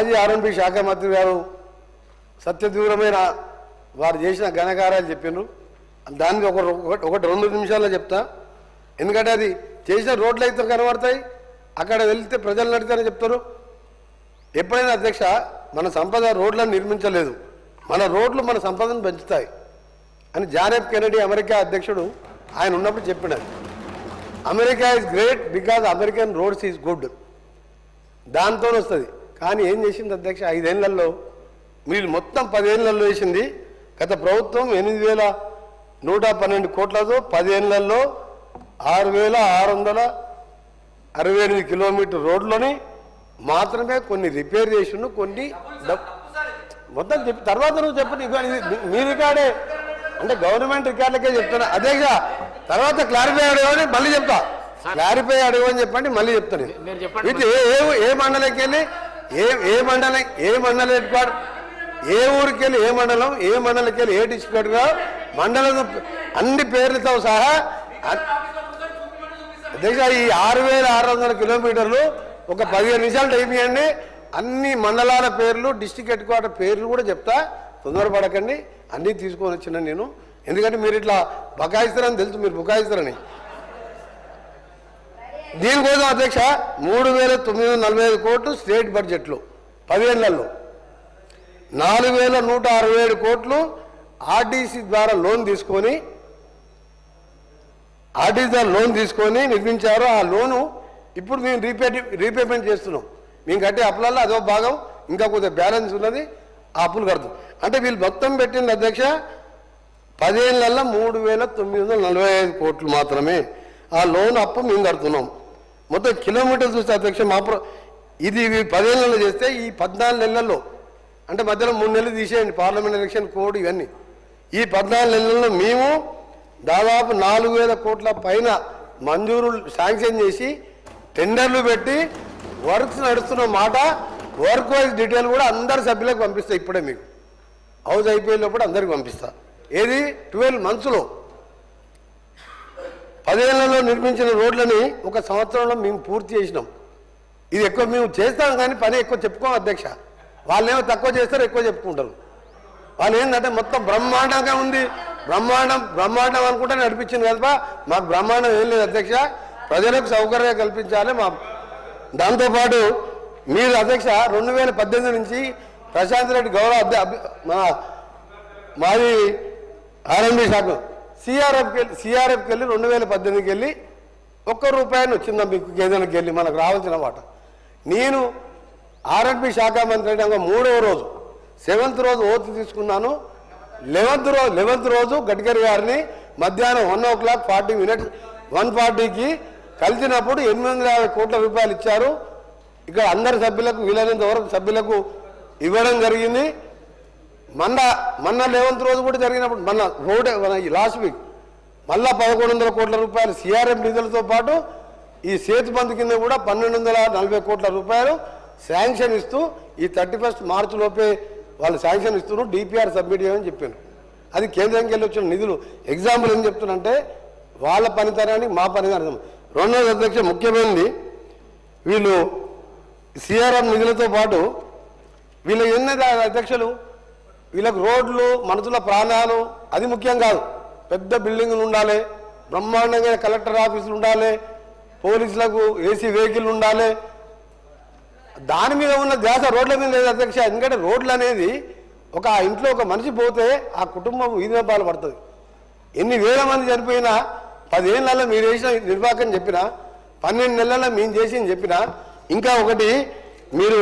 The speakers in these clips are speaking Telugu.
మాజీ ఆర్ఎండ్బి శాఖ మంత్రి గారు సత్యదూరమైన వారు చేసిన ఘనకార్యాలు చెప్పిండ్రు. దానికి ఒకటి 2 నిమిషాల్లో చెప్తా. ఎందుకంటే అది చేసిన రోడ్లు అయితే కనబడతాయి, అక్కడ వెళ్తే ప్రజలు నడితారని చెప్తారు. ఎప్పుడైనా అధ్యక్ష, మన సంపద రోడ్లను నిర్మించలేదు, మన రోడ్లు మన సంపదను పెంచుతాయి అని జాన్ ఎఫ్ కెనడీ అమెరికా అధ్యక్షుడు ఆయన ఉన్నప్పుడు చెప్పినారు. America is great because American roads is good, దాంతో వస్తుంది. కానీ ఏం చేసింది అధ్యక్ష, 5 ఏళ్లలో మీరు మొత్తం 10 ఏళ్లలో వేసింది. గత ప్రభుత్వం 8,112 కోట్లతో 10 ఏళ్లలో 6,668 కిలోమీటర్ రోడ్లని మాత్రమే కొన్ని రిపేర్ చేసిండు, కొన్ని మొత్తం చెప్పి తర్వాత నువ్వు చెప్పు. మీ రికార్డే అంటే గవర్నమెంట్ రికార్డులకే చెప్తున్నా అధ్యక్ష. తర్వాత క్లారిఫై అడగని మళ్ళీ చెప్తా, క్లారిఫై అడగని చెప్పండి మళ్ళీ చెప్తాను. ఇది ఏ మండలంకి వెళ్ళి ఏ మండలం హెడ్ క్వార్టర్, ఏ ఊరికి వెళ్ళి ఏ మండలంకి వెళ్ళి ఏ డిస్ట్రిక్ట్ గా మండలం అన్ని పేర్లతో సహా అధ్యక్ష ఈ 6,600 కిలోమీటర్లు ఒక 15 నిమిషాలు టైం ఇవ్వండి. అన్ని మండలాల పేర్లు, డిస్ట్రిక్ట్ హెడ్ క్వార్టర్ పేర్లు కూడా చెప్తా, తొందరపడకండి. అన్నీ తీసుకొని వచ్చిన నేను, ఎందుకంటే మీరు ఇట్లా బకాయిస్తారని తెలుసు, మీరు బుకాయిస్తారని. దీనికోసం అధ్యక్ష 3,945 కోట్లు స్టేట్ బడ్జెట్లో 10 ఏళ్లలో, 4,167 కోట్లు ఆర్టీసీ ద్వారా లోన్ తీసుకొని నిర్మించారు. ఆ లోను ఇప్పుడు మేము రీపేమెంట్ చేస్తున్నాం. మేము కట్టే అప్పులలో అదో భాగం ఇంకా కొద్దిగా బ్యాలెన్స్ ఉన్నది, ఆ అప్పులు కడతాం. అంటే వీళ్ళు మొత్తం పెట్టింది అధ్యక్ష 10 ఏళ్లలో 3,945 కోట్లు మాత్రమే. ఆ లోన్ అప్పు మేము కడుతున్నాం. మొత్తం కిలోమీటర్లు చూస్తే అధ్యక్ష ఇది 10 ఏళ్లలో చేస్తే ఈ 14 నెలల్లో, అంటే మధ్యలో 3 నెలలు తీసేయండి పార్లమెంట్ ఎలక్షన్ కోడ్ ఇవన్నీ, ఈ 14 నెలల్లో మేము దాదాపు 4,000 కోట్ల పైన మంజూరు శాంక్షన్ చేసి టెండర్లు పెట్టి వర్క్స్ నడుస్తున్న మాట. వర్క్ వైజ్ డీటెయిల్ కూడా అందరు సభ్యులకు పంపిస్తా. ఇప్పుడే మీకు హౌస్ అయిపోయేటప్పుడు అందరికి పంపిస్తా. ఏది 12 మంత్స్లో 10 ఏళ్లలో నిర్మించిన రోడ్లని 1 సంవత్సరంలో మేము పూర్తి చేసినాం. ఇది ఎక్కువ మేము చేస్తాం కానీ పని ఎక్కువ చెప్పుకోం అధ్యక్ష. వాళ్ళేమో తక్కువ చేస్తారు, ఎక్కువ చెప్పుకుంటారు. వాళ్ళు ఏంటంటే మొత్తం బ్రహ్మాండంగా ఉంది, బ్రహ్మాండం అనుకుంటే నడిపించింది కదా. మాకు బ్రహ్మాండం ఏం లేదు అధ్యక్ష, ప్రజలకు సౌకర్యం కల్పించాలి. దాంతోపాటు మీరు అధ్యక్ష 2018 నుంచి ప్రశాంత్ రెడ్డి గౌరవ మాది ఆర్ఎండ్బి శాఖ సిఆర్ఎఫ్కి వెళ్ళి 2018కి వెళ్ళి ₹1 వచ్చిందా మీకు ఏదైనాకి వెళ్ళి మనకు రావాల్సిన మాట. నేను ఆర్ఎండ్బి శాఖ మంత్రి అయినా 3వ రోజు 7th రోజు ఓత్ తీసుకున్నాను. 11th రోజు గడ్కరీ గారిని మధ్యాహ్నం 1:40 1:40కి కలిసినప్పుడు 850 కోట్ల రూపాయలు ఇచ్చారు. ఇక్కడ అందరి సభ్యులకు వీలైనంత వరకు సభ్యులకు ఇవ్వడం జరిగింది. మొన్న 11th రోజు కూడా జరిగినప్పుడు మన లాస్ట్ వీక్ మళ్ళా 1,100 కోట్ల రూపాయలు సిఆర్ఎఫ్ నిధులతో పాటు ఈ సేతు బంధు కింద కూడా 1,240 కోట్ల రూపాయలు శాంక్షన్ ఇస్తూ ఈ 31 మార్చి లోపే వాళ్ళు శాంక్షన్ ఇస్తున్నారు. డిపిఆర్ సబ్మిట్ చేయమని చెప్పాను. అది కేంద్రంకి వెళ్ళి వచ్చిన నిధులు. ఎగ్జాంపుల్ ఏం చెప్తున్నంటే వాళ్ళ పనితనానికి మా పనితనం. రెండోది అధ్యక్ష ముఖ్యమైనది, వీళ్ళు సిఆర్ఎఫ్ నిధులతో పాటు వీళ్ళ ఎన్నది అధ్యక్షులు వీళ్ళకు రోడ్లు, మనుషుల ప్రాణాలు అది ముఖ్యం కాదు. పెద్ద బిల్డింగులు ఉండాలి, బ్రహ్మాండంగా కలెక్టర్ ఆఫీసులు ఉండాలి, పోలీసులకు ఏసీ వెహికల్ ఉండాలి. దాని మీద ఉన్న ధ్యాస రోడ్ల మీద లేదు అధ్యక్ష. ఎందుకంటే రోడ్లు అనేది ఒక ఇంట్లో ఒక మనిషి పోతే ఆ కుటుంబం వీధిన పాలు పడుతుంది. ఎన్ని వేల మంది చనిపోయినా 10 ఏళ్లలో మీరు చేసిన నిర్వాహకం చెప్పినా, 12 నెలల్లో మేము చేసింది చెప్పినా. ఇంకా ఒకటి మీరు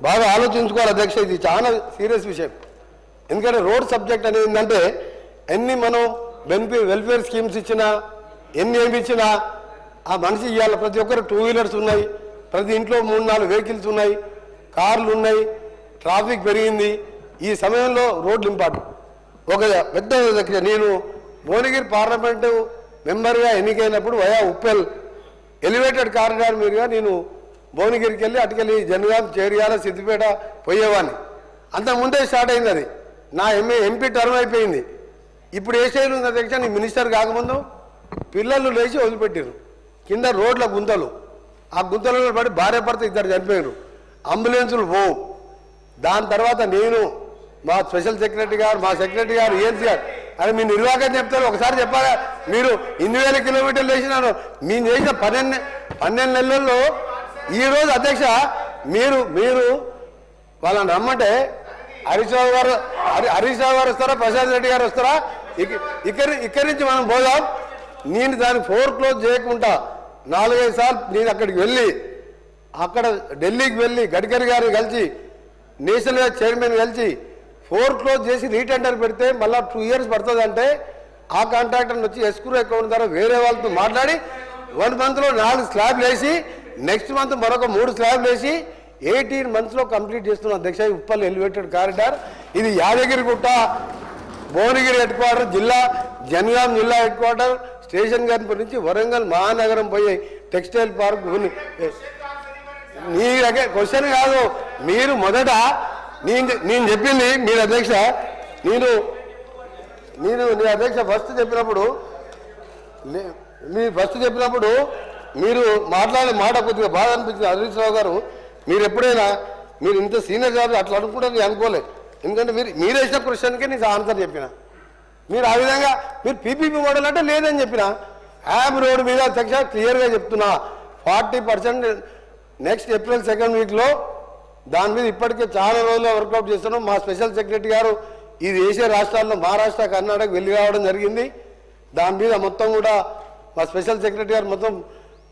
బాగా ఆలోచించుకోవాలి అధ్యక్ష, ఇది చాలా సీరియస్ విషయం. ఎందుకంటే రోడ్ సబ్జెక్ట్ అనేది ఏంటంటే ఎన్ని మనం వెల్ఫేర్ స్కీమ్స్ ఇచ్చినా, ఎన్ని ఏమి ఇచ్చినా ఆ మనిషి ఇవ్వాలి. ప్రతి ఒక్కరు 2 వీలర్స్ ఉన్నాయి, ప్రతి ఇంట్లో 3-4 వెహికల్స్ ఉన్నాయి, కార్లు ఉన్నాయి, ట్రాఫిక్ పెరిగింది. ఈ సమయంలో రోడ్లు ఇంపార్టెంట్. ఒక పెద్ద నేను భువనగిరి పార్లమెంటు మెంబర్గా ఎన్నికైనప్పుడు వయా ఉప్పల్ ఎలివేటెడ్ కారిడార్ మీదుగా నేను భువనగిరికి వెళ్ళి అటుకెళ్ళి జనగాం, చేరియాల, సిద్దిపేట పోయేవాడిని. అంతకుముందే స్టార్ట్ అయింది అది. నా ఎంపీ టర్మ్ అయిపోయింది. ఇప్పుడు ఏ స్టైల్ ఉంది అధ్యక్ష, నీ మినిస్టర్ కాకముందు పిల్లలు లేచి వదిలిపెట్టారు. కింద రోడ్ల గుంతలు, ఆ గుంతలలో పడి భార్య భర్త 2 చనిపోయారు. అంబులెన్సులు పోవు. దాని తర్వాత నేను మా స్పెషల్ సెక్రటరీ గారు మా సెక్రటరీ గారు ఏఎన్సీ గారు అని మీ నిర్వాహకం చెప్తారు. ఒకసారి చెప్పాలా, మీరు 8,000 కిలోమీటర్లు వేసినారు. మేము చేసిన 12 నెలల్లో ఈరోజు అధ్యక్ష మీరు వాళ్ళని రమ్మంటే హరీష్ రావు గారు వస్తారా, ప్రశాంత్ రెడ్డి గారు వస్తారా? ఇక్కడి నుంచి మనం పోదాం. నేను దాన్ని క్లోజ్ చేయకుండా 4-5 సార్లు నేను అక్కడికి వెళ్ళి అక్కడ ఢిల్లీకి వెళ్ళి గడ్కరీ గారిని కలిసి నేషనల్ హైవే చైర్మన్ కలిసి క్లోజ్ చేసి రీటెండర్ పెడితే మళ్ళీ 2 years పడుతుందంటే ఆ కాంట్రాక్టర్ వచ్చి ఎస్క్రూ అకౌంట్ ద్వారా వేరే వాళ్ళతో మాట్లాడి 1 monthలో 4 స్లాబ్లు వేసి నెక్స్ట్ మంత్ మరొక 3 స్లాబ్లు వేసి 18 monthsలో కంప్లీట్ చేస్తున్నాం అధ్యక్ష. ఉప్పల్ ఎలివేటెడ్ కారిడార్ ఇది యాదగిరిగుట్ట భువనగిరి హెడ్ క్వార్టర్ జనగాం జిల్లా హెడ్ క్వార్టర్ స్టేషన్ గారి నుంచి వరంగల్ మహానగరం పోయే టెక్స్టైల్ పార్క్. నీ దగ్గర క్వశ్చన్ కాదు, మీరు మొదట నేను చెప్పింది మీరు అధ్యక్ష నేను నీ అధ్యక్ష ఫస్ట్ చెప్పినప్పుడు మీరు మాట్లాడే మాట కొద్దిగా బాధ అనిపించింది. హరీష్ రావు గారు మీరు ఎప్పుడైనా మీరు ఇంత సీనియర్ జాబ్ అట్లా అనుకుంటే నేను అనుకోలేదు. ఎందుకంటే మీరు వేసిన క్వశ్చన్కే నేను ఆన్సర్ చెప్పిన. మీరు ఆ విధంగా మీరు పీపీపీ మోడల్ అంటే లేదని చెప్పిన. యాబ్ రోడ్ మీద అధ్యక్ష క్లియర్గా చెప్తున్నా 40% నెక్స్ట్ April 2nd వీక్లో దాని మీద ఇప్పటికే చాలా రోజులు వర్కౌట్ చేస్తున్నాం. మా స్పెషల్ సెక్రటరీ గారు ఇది ఏషియా రాష్ట్రాల్లో మహారాష్ట్ర కర్ణాటక వెళ్ళి రావడం జరిగింది. దాని మీద మొత్తం కూడా మా స్పెషల్ సెక్రటరీ గారు మొత్తం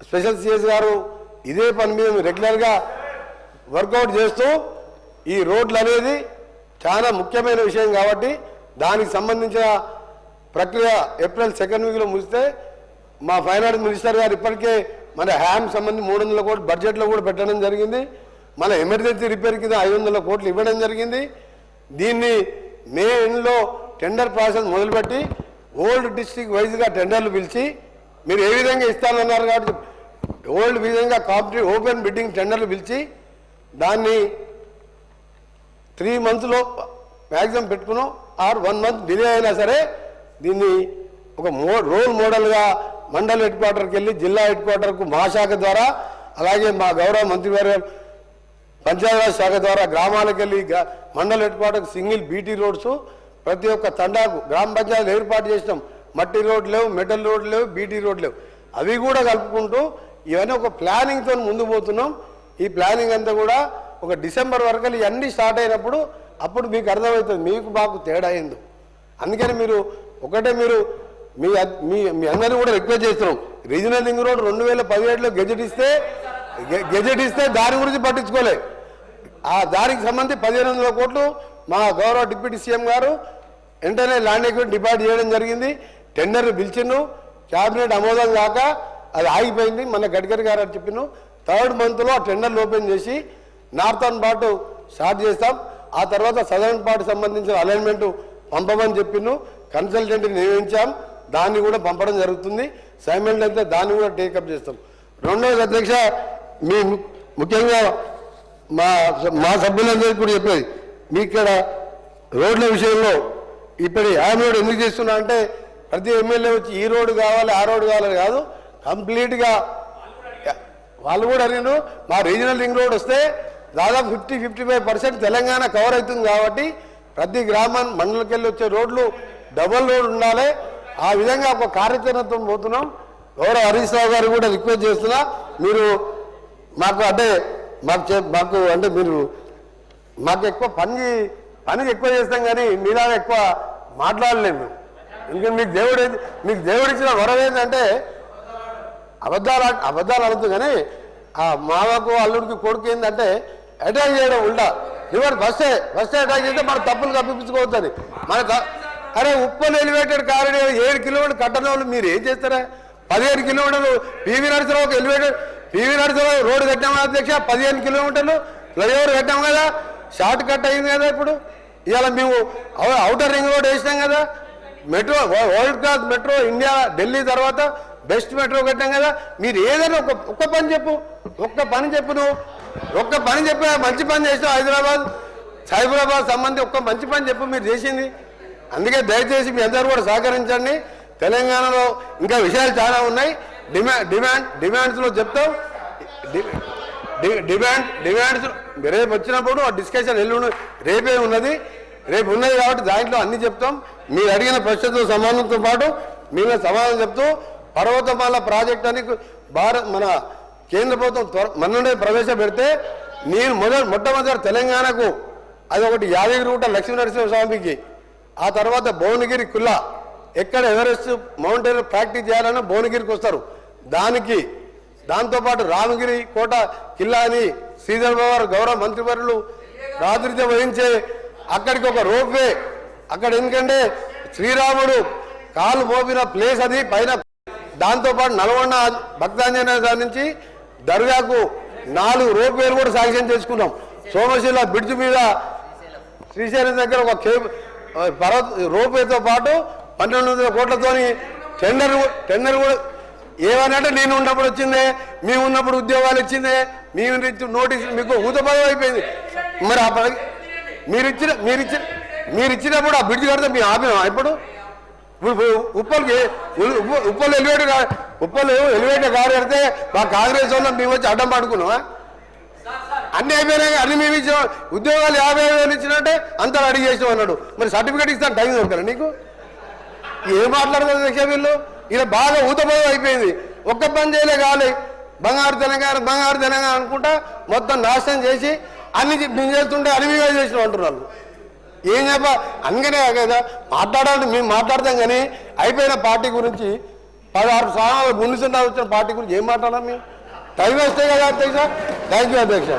స్పెషల్ సిఎస్ గారు ఇదే పని మీద రెగ్యులర్గా వర్కౌట్ చేస్తూ ఈ రోడ్లు అనేది చాలా ముఖ్యమైన విషయం కాబట్టి దానికి సంబంధించిన ప్రక్రియ April 2nd వీక్లో ముగిస్తే మా ఫైనాన్స్ మినిస్టర్ గారు ఇప్పటికే మన హ్యామ్ సంబంధించి 300 కోట్లు బడ్జెట్లో కూడా పెట్టడం జరిగింది. మన ఎమర్జెన్సీ రిపేర్ కింద 500 కోట్లు ఇవ్వడం జరిగింది. దీన్ని మే ఎండ్లో టెండర్ ప్రాసెస్ మొదలుపెట్టి ఓల్డ్ డిస్ట్రిక్ట్ వైజ్గా టెండర్లు పిలిచి మీరు ఏ విధంగా ఇస్తానన్నారు కాబట్టి ఓల్డ్ విధంగా కాంపిటేటివ్ ఓపెన్ బిడ్డింగ్ టెండర్లు పిలిచి దాన్ని 3 monthsలో మ్యాక్సిమం పెట్టుకున్నాం. ఆర్ 1 month డిలే అయినా సరే దీన్ని ఒక రోల్ మోడల్గా మండల్ హెడ్ క్వార్టర్కి వెళ్ళి జిల్లా హెడ్ క్వార్టర్కు మా శాఖ ద్వారా అలాగే మా గౌరవ మంత్రివర్గ పంచాయతీరాజ్ శాఖ ద్వారా గ్రామాలకు వెళ్ళి మండల్ హెడ్ క్వార్టర్కి సింగిల్ బీటీ రోడ్స్ ప్రతి ఒక్క తండాకు గ్రామ పంచాయతీలు ఏర్పాటు చేసినాం. మట్టి రోడ్లు లేవు, మెటల్ రోడ్లు లేవు, బీటీ రోడ్లు లేవు. అవి కూడా కలుపుకుంటూ ఇవన్నీ ఒక ప్లానింగ్తో ముందు పోతున్నాం. ఈ ప్లానింగ్ అంతా కూడా ఒక డిసెంబర్ వరకు ఇవన్నీ స్టార్ట్ అయినప్పుడు అప్పుడు మీకు అర్థమవుతుంది మీకు మాకు తేడా అయింది. అందుకని మీరు మీ అందరినీ కూడా రిక్వెస్ట్ చేస్తున్నాం. రీజనల్ రింగ్ రోడ్ 2017లో గెజెట్ ఇస్తే దాని గురించి పట్టించుకోలే. ఆ దానికి సంబంధించి 1500 కోట్లు మా గౌరవ డిప్యూటీ సీఎం గారు వెంటనే ల్యాండ్ ఎక్విటీ డిపాజిట్ చేయడం జరిగింది. టెండర్లు పిలిచిను, క్యాబినెట్ ఆమోదం కాక అది ఆగిపోయింది. మన గడ్కరీ గారు అని చెప్పిను 3rd monthలో టెండర్లు ఓపెన్ చేసి నార్థన్ పార్ట్ స్టార్ట్ చేస్తాం. ఆ తర్వాత సదరన్ పార్ట్ సంబంధించిన అలైన్మెంట్ పంపమని చెప్పిను. కన్సల్టెంట్ని నియమించాం, దాన్ని కూడా పంపడం జరుగుతుంది. సైమల్టేనియస్గా దాన్ని కూడా టేకప్ చేస్తాం. రెండవది అధ్యక్ష ముఖ్యంగా మా సభ్యులందరికీ కూడా చెప్పేది మీ ఇక్కడ రోడ్ల విషయంలో ఇప్పుడు హ్యామ్ రోడ్ ఎందుకు చేస్తున్నా అంటే ప్రతి ఎమ్మెల్యే వచ్చి ఈ రోడ్డు కావాలి ఆ రోడ్డు కావాలని కాదు, కంప్లీట్గా వాళ్ళు కూడా అడిగిన మా రీజనల్ రింగ్ రోడ్ వస్తే దాదాపు 50-55% తెలంగాణ కవర్ అవుతుంది కాబట్టి ప్రతి గ్రామం మండలికి వెళ్ళి వచ్చే రోడ్లు డబల్ రోడ్ ఉండాలి. ఆ విధంగా ఒక కార్యాచరణతో పోతున్నాం. గౌరవ హరీష్ రావు గారు కూడా రిక్వెస్ట్ చేస్తున్నా, మీరు మాకు ఎక్కువ పనికి ఎక్కువ చేస్తాం కానీ మీలాగా ఎక్కువ మాట్లాడలేము. ఎందుకంటే మీకు దేవుడు ఇచ్చిన వరం ఏంటంటే అబద్ధాలు అడుగుతుంది. కానీ ఆ మామకు అల్లుడికి కొడుకు ఏంటంటే అటాక్ చేయడం ఉండా రివర్స్ ఫస్ట్ అటాక్ చేస్తే మన తప్పులు కప్పించుకోవద్దని అరే ఉప్పల్ ఎలివేటెడ్ కారిడార్ 7 కిలోమీటర్లు కట్టడం వల్ల మీరు ఏం చేస్తారా? 15 కిలోమీటర్లు పివి నరసింహరావు రోడ్డు కట్టాం కదా అధ్యక్ష, 15 కిలోమీటర్లు ఫ్లైఓవర్ కట్టాం కదా, షార్ట్ కట్ అయింది కదా. ఇప్పుడు ఇవాళ మేము అవుటర్ రింగ్ రోడ్ వేసినాం కదా, metro world class metro India Delhi తర్వాత బెస్ట్ మెట్రో కట్టాం కదా. మీరు ఏదైనా ఒక్క పని చెప్పు నువ్వు ఒక్క పని చెప్పి మంచి పని చేసినావు. హైదరాబాద్ సైబరాబాద్ సంబంధించి ఒక్క మంచి పని చెప్పు మీరు చేసింది. అందుకే దయచేసి మీ అందరూ కూడా సహకరించండి. తెలంగాణలో ఇంకా విషయాలు చాలా ఉన్నాయి. డిమాండ్స్లో చెప్తాం. డిమాండ్స్ రేపు వచ్చినప్పుడు ఆ డిస్కషన్ ఎల్లుండి రేపే ఉన్నది. రేపు ఉన్నది కాబట్టి దాంట్లో అన్ని చెప్తాం. మీరు అడిగిన ప్రశ్నతో సమాధానంతో పాటు మేము సమాధానం చెప్తూ పర్వతమాల ప్రాజెక్ట్ అని మన కేంద్ర ప్రభుత్వం మొన్ననే ప్రవేశపెడితే నేను మొట్టమొదటి తెలంగాణకు అది ఒకటి యాదగిరిగుట్ట లక్ష్మీనరసింహస్వామికి, ఆ తర్వాత భువనగిరి కుల్లా ఎక్కడ ఎవరెస్ట్ మౌంటైన్ ప్రాక్టీస్ చేయాలన్నా భువనగిరికి వస్తారు. దాంతోపాటు రామగిరి కోట కిల్లా అని శ్రీధర్ బాబు గౌరవ మంత్రివర్యులు ప్రాతినిధ్యం వహించే అక్కడికి ఒక రోప్వే అక్కడ, ఎందుకంటే శ్రీరాముడు కాలు మోపిన ప్లేస్ అది పైన. దాంతోపాటు నల్గొండ భక్తాంజనేయ దాని నుంచి దర్గాకు 4 రోప్వేలు కూడా శాంక్షన్ చేసుకున్నాం. సోమశిల బ్రిడ్జ్ మీద శ్రీశైలం దగ్గర ఒక రోప్వేతో పాటు 1200 కోట్లతో టెండర్ కూడా ఏమనంటే నేను ఉన్నప్పుడు వచ్చిందే, మేము ఉన్నప్పుడు ఉద్యోగాలు ఇచ్చిందే, మేము నోటీసులు మీకు ఊతపదం అయిపోయింది. మరి మీరు ఇచ్చినప్పుడు ఆ బ్రిడ్జ్ కడితే మేము ఆపామా? ఇప్పుడు ఉప్పల్ ఎలివేటర్ కారు కడితే మా కాంగ్రెస్ వాళ్ళం మేము వచ్చి అడ్డం పడుకున్నామా? అన్ని అయిపోయినాయి, అన్ని మేము ఇచ్చాం. ఉద్యోగాలు 50,000 ఇచ్చినట్టే అంతా రెడీ చేసాం అన్నాడు. మరి సర్టిఫికేట్ ఇస్తాను టైం దొరకరా నీకు? ఏం మాట్లాడుతుంది లక్ష్య వీళ్ళు? ఇలా బాగా ఊతపోయి అయిపోయింది. ఒక్క పని చేయలే కావాలి. బంగారు తెలంగాణ అనుకుంటా మొత్తం నాశనం చేసి అన్ని మేము చేస్తుంటే అన్ని మేము చేసినాం అంటున్నారు. ఏం చెప్ప అందుకనే కదా మాట్లాడాలంటే మేము మాట్లాడతాం, కానీ అయిపోయిన పార్టీ గురించి 16 సంవత్సరాలు ముందు వచ్చిన పార్టీ గురించి ఏం మాట్లాడాలి మేము? టైం వేస్తే కదా అధ్యక్ష. థ్యాంక్ యూ అధ్యక్ష.